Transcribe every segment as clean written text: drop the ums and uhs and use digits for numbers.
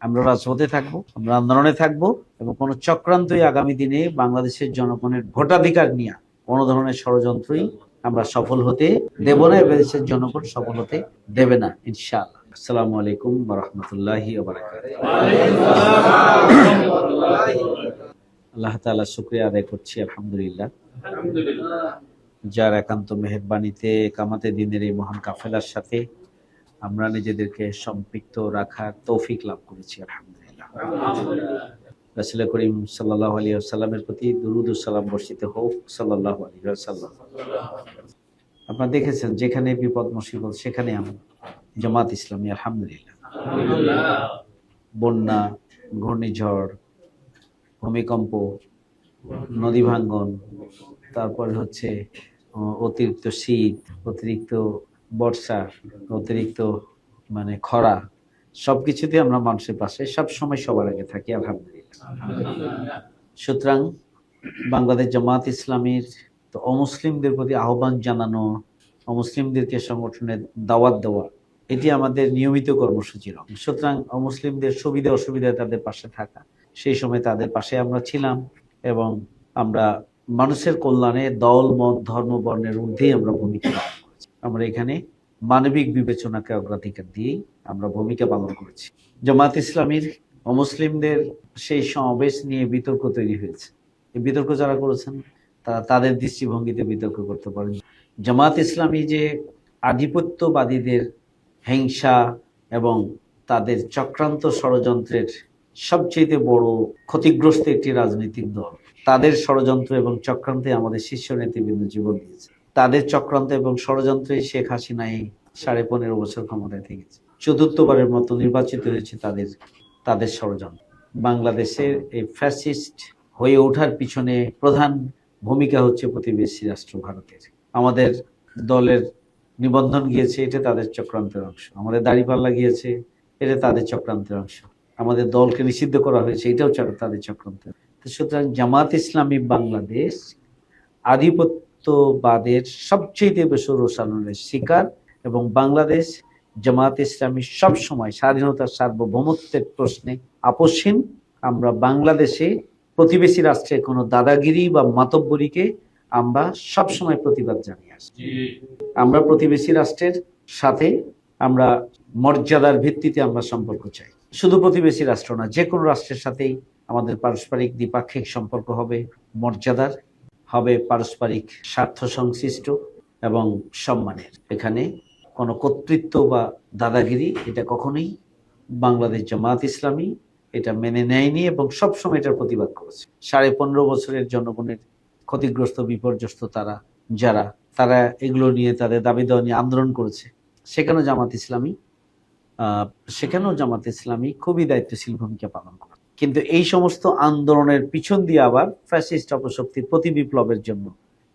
আমরা রাজপথে থাকবো, আমরা আন্দোলনে থাকবো, এবং কোনো চক্রান্তই আগামী দিনে বাংলাদেশের জনগণের ভোটাধিকার নিয়ে কোনো ধরনের ষড়যন্ত্রই আমরা সফল হতে দেব না, এবং দেশের জনগণ সফল হতে দেবে না ইনশাআল্লাহ। আসসালামু আলাইকুম ওয়া রাহমাতুল্লাহি ওয়া বারাকাতুহু। আল্লাহ তাআলা শুকরিয়া আদায় করছি, আলহামদুলিল্লাহ, যার একান্ত মেহেরবানিতে কামাতে দিনের এই মহান কাফেলার সাথে আমরা নিজেদেরকে সম্পৃক্ত রাখার তৌফিক লাভ করেছি, আলহামদুলিল্লাহ। রাসূল করিম সাল্লাল্লাহু আলাইহি ওয়াসাল্লামের প্রতি দুরূদ ও সালাম বর্ষিত হোক, সাল্লাল্লাহু আলাইহি ওয়াসাল্লাম। আপনারা দেখেছেন যেখানে বিপদ মুসিবত সেখানে আমরা জামাত ইসলামী আলহামদুলিল্লাহ, বন্যা, ঘূর্ণিঝড়, ভূমিকম্প, নদী ভাঙ্গন, তারপরে হচ্ছে অতিরিক্ত শীত, অতিরিক্ত বর্ষা, অতিরিক্ত খরা, সবকিছুতে আমরা মানুষের পাশে সব সময় সবার আগে থাকি, আলহামদুলিল্লাহ। সুতরাং বাংলাদেশ জামাত ইসলামীর তো অমুসলিমদের প্রতি আহ্বান জানানো, অমুসলিমদেরকে সংগঠনের দাওয়াত দেওয়া, এটি আমাদের নিয়মিত কর্মসূচি। সুতরাং অমুসলিমদের সুবিধা অসুবিধায় তাদের পাশে থাকা, সেই সময় তাদের পাশে আমরা ছিলাম, এবং আমরা মানুষের কল্যাণে দল, মত, ধর্ম, বর্ণের ঊর্ধ্বে আমরা ভূমিকা পালন করেছি। আমরা এখানে মানবিক বিবেচনাকে অগ্রাধিকার দিয়েই আমরা ভূমিকা পালন করেছি। জামাত ইসলামীর অমুসলিমদের সেই সমাবেশ নিয়ে বিতর্ক তৈরি হয়েছে। এই বিতর্ক যারা করেছেন তারা তাদের দৃষ্টিভঙ্গিতে বিতর্ক করতে পারেন। জামাত ইসলামী যে আধিপত্যবাদীদের হিংসা এবং তাদের চক্রান্ত ষড়যন্ত্রের সবচেয়ে বড় ক্ষতিগ্রস্ত একটি রাজনৈতিক দল, তাদের ষড়যন্ত্র এবং চক্রান্তে আমাদের শীর্ষ নেতৃবৃন্দ জীবন দিয়েছে। তাদের চক্রান্ত এবং ষড়যন্ত্রে শেখ হাসিনাই 15.5 বছর ক্ষমতায় থেকেছে, চতুর্থবারের মতো নির্বাচিত হয়েছে তাদের ষড়যন্ত্র। বাংলাদেশের এই ফ্যাসিস্ট হয়ে ওঠার পিছনে প্রধান ভূমিকা হচ্ছে প্রতিবেশী রাষ্ট্র ভারতের। আমাদের দলের নিবন্ধন গিয়েছে, এটা তাদের চক্রান্তের অংশ। আমাদের দাড়িপাল্লা গিয়েছে, এটা তাদের চক্রান্তের অংশ। আমাদের দলকে নিষিদ্ধ করা হয়েছে, এটাও তাদের চক্রান্তের। সুতরাং জামাত ইসলামী বাংলাদেশ আধিপত্যবাদের সবচেয়ে বেশি রোষানলের শিকার, এবং বাংলাদেশ জামাত ইসলামী সবসময় স্বাধীনতার সার্বভৌমত্বের প্রশ্নে আপোষহীন। আমরা বাংলাদেশে প্রতিবেশী রাষ্ট্রের কোনো দাদাগিরি বা মাতব্বরিকে আমরা সবসময় প্রতিবাদ জানিয়ে আসছি। আমরা প্রতিবেশী রাষ্ট্রের সাথে আমরা মর্যাদার ভিত্তিতে আমরা সম্পর্ক চাই। শুধু প্রতিবেশী রাষ্ট্র না, যে কোনো রাষ্ট্রের সাথেই আমাদের পারস্পরিক দ্বিপাক্ষিক সম্পর্ক হবে মর্যাদার, হবে পারস্পরিক স্বার্থ সংশ্লিষ্ট এবং সম্মানের। এখানে কোনো কর্তৃত্ব বা দাদাগিরি এটা কখনোই বাংলাদেশ জামাত ইসলামী এটা মেনে নেয়নি, এবং সবসময় এটার প্রতিবাদ করেছে। 15.5 বছরের জনগণের ক্ষতিগ্রস্ত বিপর্যস্ত তারা এগুলো নিয়ে তাদের দাবি দেওয়া নিয়ে আন্দোলন করেছে। সেখানেও জামাত ইসলামী খুবই দায়িত্বশীল ভূমিকা পালন করে। কিন্তু এই সমস্ত আন্দোলনের পিছন দিয়ে আবার ফ্যাসিস্ট অপশক্তি প্রতি বিপ্লবের জন্য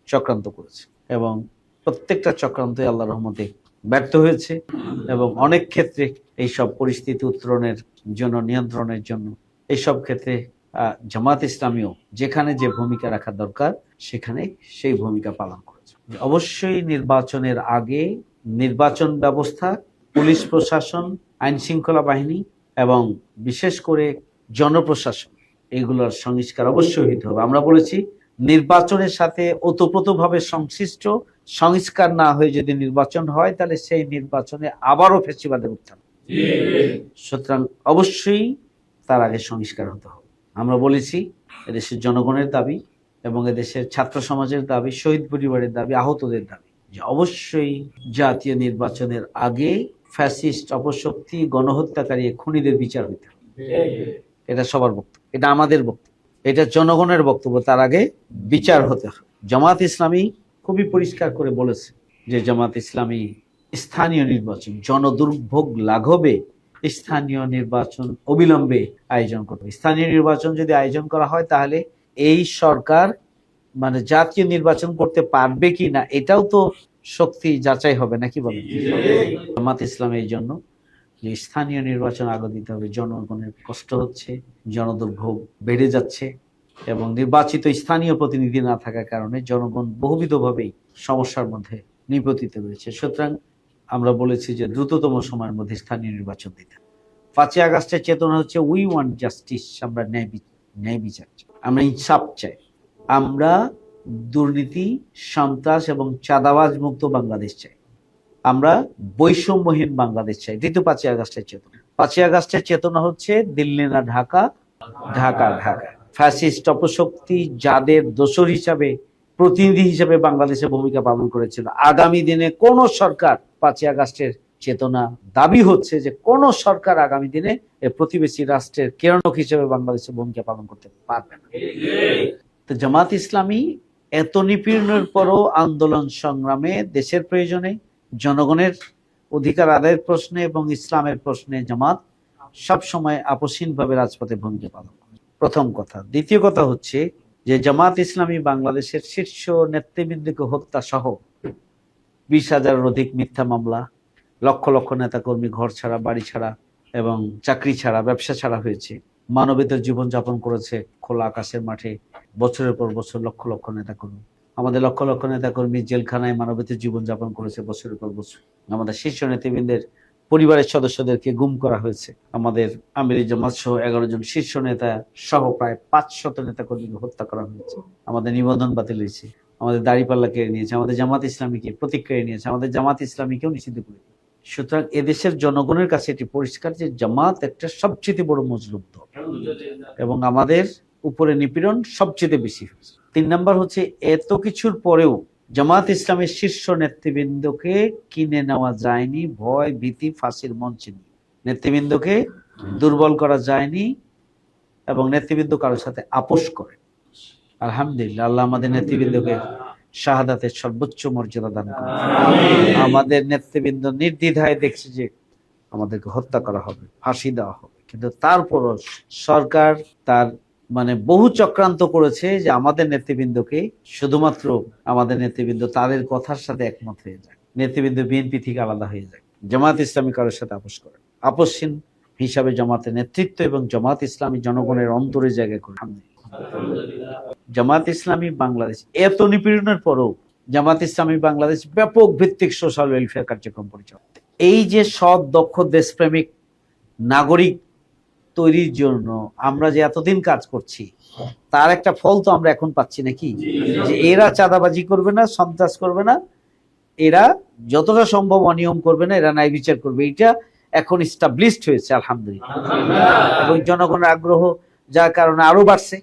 চক্রান্ত করেছে, এবং প্রত্যেকটা চক্রান্ত আল্লাহর রহমতে ব্যর্থ হয়েছে, এবং অনেক ক্ষেত্রে এইসব পরিস্থিতি উত্তরণের জন্য, নিয়ন্ত্রণের জন্য এইসব ক্ষেত্রে জামাত ইসলামীও যেখানে যে ভূমিকা রাখা দরকার সেখানে সেই ভূমিকা পালন করেছে। অবশ্যই নির্বাচনের আগে নির্বাচন ব্যবস্থা, পুলিশ প্রশাসন, আইন শৃঙ্খলা বাহিনী এবং বিশেষ করে জনপ্রশাসন, এগুলোর সংস্কার অবশ্যই হতে হবে। আমরা বলেছি নির্বাচনের সাথে ওতপ্রোতভাবে সংশ্লিষ্ট সংস্কার না হয়ে যদি নির্বাচন হয় তাহলে সেই নির্বাচনে আবারও ফ্যাসিবাদের উত্থান। সুতরাং অবশ্যই তার আগে সংস্কার হতে হবে। আমরা বলেছি এদেশের জনগণের দাবি এবং এদেশের ছাত্র সমাজের দাবি, শহীদ পরিবারের দাবি, আহতদের দাবি, যে অবশ্যই জাতীয় নির্বাচনের আগে ফ্যাসিস্ট অপশক্তি, গণহত্যাকারী খুনিদের বিচার হইতে হবে। এটা সবার বক্তব্য, এটা আমাদের বক্তব্য, এটা জনগণের বক্তব্য। তার আগে বিচার হতে হবে। জামাত ইসলামী খুবই পরিষ্কার করে বলেছে যে জামাত ইসলামী স্থানীয় নির্বাচন, জনদুর্ভোগ লাঘবে স্থানীয় নির্বাচন অবিলম্বে আয়োজন করবে। স্থানীয় নির্বাচন যদি আয়োজন করা হয় তাহলে এই সরকার জাতীয় নির্বাচন করতে পারবে কি না এটাও তো শক্তি যাচাই হবে, নাকি বলেন? জামাত ইসলাম এই জন্য যে স্থানীয় নির্বাচন আগে দিতে হবে। জনগণের কষ্ট হচ্ছে, জনদুর্ভোগ বেড়ে যাচ্ছে, এবং নির্বাচিত স্থানীয় প্রতিনিধি না থাকার কারণে জনগণ বহুবিধভাবেই সমস্যার মধ্যে নিপতিত রয়েছে। সুতরাং আমরা বলেছি যে দ্রুততম সময়ের মধ্যে স্থানীয় নির্বাচন দিতে। 5ই আগস্টের চেতনা হচ্ছে উই ওয়ান্ট জাস্টিস, আমরা ন্যায় বিচার চাই, আমরা ইনসাফ চাই, আমরা দুর্নীতি, সন্ত্রাস এবং চাঁদাবাজ মুক্ত বাংলাদেশ চাই, আমরা বৈষম্যহীন বাংলাদেশ চাই। এটাই তো 5ই আগস্টের চেতনা। 5ই আগস্টের চেতনা হচ্ছে দিল্লি না ঢাকা, ঢাকা ঢাকা। ফ্যাসিস্ট অপশক্তি যাদের দোসর হিসাবে, প্রতিনিধি হিসাবে বাংলাদেশে ভূমিকা পালন করেছিল, আগামী দিনে কোন সরকার 5ই আগস্টের চেতনা দাবি হচ্ছে যে কোন সরকার আগামী দিনে প্রতিবেশী রাষ্ট্রের কেরণক হিসেবে বাংলাদেশে ভূমিকা পালন করতে পারবে না। তো জামাত ইসলামী এত নিপীড়নের পরও আন্দোলন সংগ্রামে, দেশের প্রয়োজনে, জনগণের অধিকার আদায়ের প্রশ্নে এবং ইসলামের প্রশ্নে জামাত সবসময় আপসহীনভাবে রাজপথে ভূমিকা পালন করে, প্রথম কথা। দ্বিতীয় কথা হচ্ছে যে জামাত ইসলামী বাংলাদেশের শীর্ষ নেতৃবৃন্দকে হত্যা সহ 20,000-এর অধিক মিথ্যা মামলা, লক্ষ লক্ষ নেতাকর্মী ঘর ছাড়া, বাড়ি ছাড়া এবং চাকরি ছাড়া, ব্যবসা ছাড়া হয়েছে, মানবেতর জীবনযাপন করেছে খোলা আকাশের মাঠে বছরের পর বছর লক্ষ লক্ষ নেতাকর্মী। আমাদের লক্ষ লক্ষ নেতাকর্মী জেলখানায় মানবেতর জীবনযাপন করেছে বছরের পর বছর। আমাদের শীর্ষ নেতৃবৃন্দের পরিবারের সদস্যদেরকে গুম করা হয়েছে। আমাদের আমির জামাত সহ 11 জন শীর্ষ নেতা সহ প্রায় 500 নেতাকর্মীকে হত্যা করা হয়েছে। আমাদের নিবন্ধন বাতিল হয়েছে, আমাদের দাড়িপাল্লা কেড়ে নিয়েছে, আমাদের জামাত ইসলামীকে প্রতীক কেড়ে নিয়েছে, আমাদের জামাত ইসলামীকেও নিষিদ্ধ করে। সুতরাং এদেশের জনগণের কাছে এটি পরিষ্কার যে জামাত একটা সবচেয়ে বড় মজলুম দল এবং আমাদের উপরে নিপীড়ন সবচেয়ে বেশি হয়েছে। 3 নাম্বার হচ্ছে এত কিছুর পরেও জামাত ইসলামের শীর্ষ নেতৃবৃন্দকে কিনে নেওয়া যায়নি ভয়, ভীতি, ফাঁসির মঞ্চে নিয়ে। নেতৃবৃন্দকে দুর্বল করা যায়নি এবং নেতৃবৃন্দ কারোর সাথে আপোষ করে। আলহামদুলিল্লাহ, আল্লাহ আমাদের নেতৃবৃন্দকে শাহাদাতের সর্বোচ্চ মর্যাদা দান করে। আমাদের নেতৃবৃন্দ নির্দ্বিধায় দেখছে যে আমাদেরকে হত্যা করা হবে, ফাঁসি দেওয়া হবে, কিন্তু তারপরও সরকার তার বহু চক্রান্ত করেছে যে আমাদের নেতৃবৃন্দকে, শুধুমাত্র আমাদের নেতৃবৃন্দ তাদের কথার সাথে একমত হয়ে যায়, নেতৃবৃন্দ বিএনপি থেকে আলাদা হয়ে যায়, জামাত ইসলামী কারোর সাথে আপোষ করে। আপোষহীন হিসাবে জামাতের নেতৃত্ব এবং জামাত ইসলামী জনগণের অন্তরে জায়গা করে। জামাত ইসলামী বাংলাদেশ এত নিপীড়নের পরও জামাত ইসলামী বাংলাদেশ ব্যাপক ভিত্তিক সোশ্যাল ওয়েলফেয়ার কার্যক্রম পরিচালনা। এই যে সৎ, দক্ষ, দেশপ্রেমিক নাগরিক তৈরির জন্য আমরা যে এতদিন কাজ করছি, তার একটা ফল তো আমরা এখন পাচ্ছি নাকি? যে এরা চাঁদাবাজি করবে না, সন্ত্রাস করবে না, এরা যতটা সম্ভব অনিয়ম করবে না, এরা ন্যায় বিচার করবে, এটা এখন এস্টাবলিশড হয়েছে আলহামদুলিল্লাহ। এবং জনগণের আগ্রহ যার কারণে আরো বাড়ছে।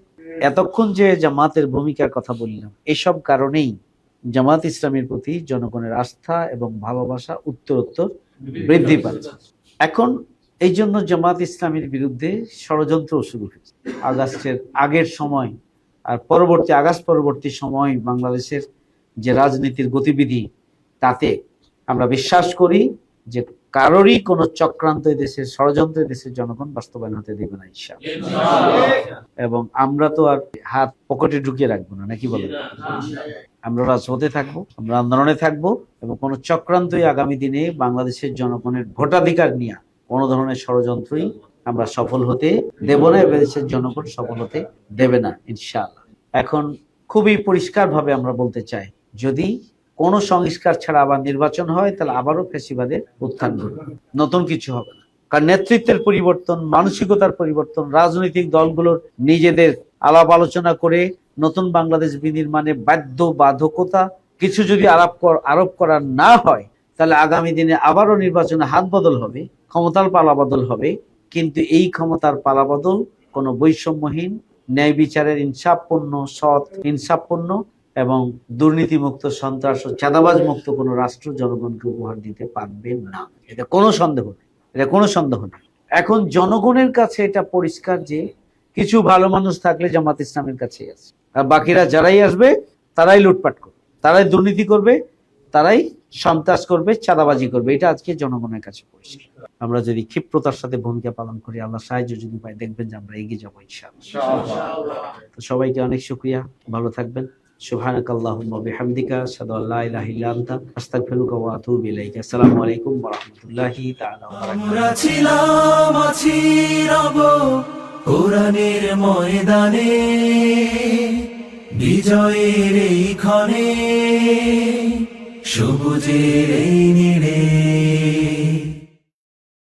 এতক্ষণ যে জামাতের ভূমিকার কথা বললাম, এসব কারণেই জামাত ইসলামের প্রতি জনগণের আস্থা এবং ভালোবাসা উত্তরোত্তর বৃদ্ধি পাচ্ছে। এখন এই জন্য জামাত ইসলামের বিরুদ্ধে ষড়যন্ত্র শুরু হয়েছে। আগস্টের আগের সময় আর আগস্ট পরবর্তী সময় বাংলাদেশের যে রাজনীতির গতিবিধি, তাতে আমরা বিশ্বাস করি যে কারোরই কোনো চক্রান্ত দেশের, ষড়যন্ত্র দেশের জনগণ বাস্তবায়ন হতে দেবে না ইনশাআল্লাহ। এবং আমরা তো আর হাত পকেটে ঢুকিয়ে রাখবো না, নাকি বলেন? আমরা রাজপথে থাকবো, আমরা আন্দোলনে থাকবো এবং কোনো চক্রান্তই আগামী দিনে বাংলাদেশের জনগণের ভোটাধিকার নিয়ে কোনো ধরনের ষড়যন্ত্রই আমরা সফল হতে দেব না, এবং দেশের জনগণ সফল হতে দেবে না ইনশাআল্লাহ। এখন খুবই পরিষ্কারভাবে আমরা বলতে চাই, যদি কোনো সংস্কার ছাড়া আবার নির্বাচন হয়, তাহলে আবারও ফ্যাসিবাদের উত্থান ঘটবে, নতুন কিছু হবে না। কারণ নেতৃত্বের পরিবর্তন, মানসিকতার পরিবর্তন, রাজনৈতিক দলগুলোর নিজেদের আলাপ আলোচনা করে নতুন বাংলাদেশ বিনির্মাণে বাধ্যকতা কিছু যদি আরোপ করা না হয়, তাহলে আগামী দিনে আবারও নির্বাচনে হাত বদল হবে, ক্ষমতার পালাবদল হবে। কিন্তু এই ক্ষমতার পালাবদল কোনো বৈষম্যহীন, ন্যায় বিচারের ইনসাফপূর্ণ, সৎ ইনসাফপূর্ণ এবং দুর্নীতিমুক্ত, সন্ত্রাস ও চাঁদাবাজ মুক্ত কোনো রাষ্ট্র জনগণকে উপহার দিতে পারবে না। এটা কোনো সন্দেহ নেই, এটা কোনো সন্দেহ নেই। এখন জনগণের কাছে এটা পরিষ্কার যে কিছু ভালো মানুষ থাকলে জামাত ইসলামের কাছে আছে, আর বাকিরা যারাই আসবে তারাই লুটপাট করবে, তারাই দুর্নীতি করবে, তারাই সন্ত্রাস করবে, চাঁদাবাজি করবে। এটা আজকে জনগণের কাছে পরিষ্কার। আমরা যদি ক্ষিপ্রতার সাথে ভূমিকা পালন করি, আল্লাহ সাহায্য যদি পাই, দেখবেন যে আমরা এগিয়ে যাবো ইনশাআল্লাহ। তো সবাইকে অনেক শুকরিয়া, ভালো থাকবেন। সুবহানাকাল্লাহুম্মা বিহামদিকা আশহাদু আল্লা ইলাহা ইল্লা আনতা আস্তাগফিরুকা ওয়া আতুবু ইলাইক। আসসালামু আলাইকুম ওয়া রাহমাতুল্লাহি তাআলা ওয়া বারাকাতুহু। আমরা ছিলাম, আছি, রব কোরআনের ময়দানে, বিজয়ের এই ক্ষণে, সবুজের এই নীড়ে।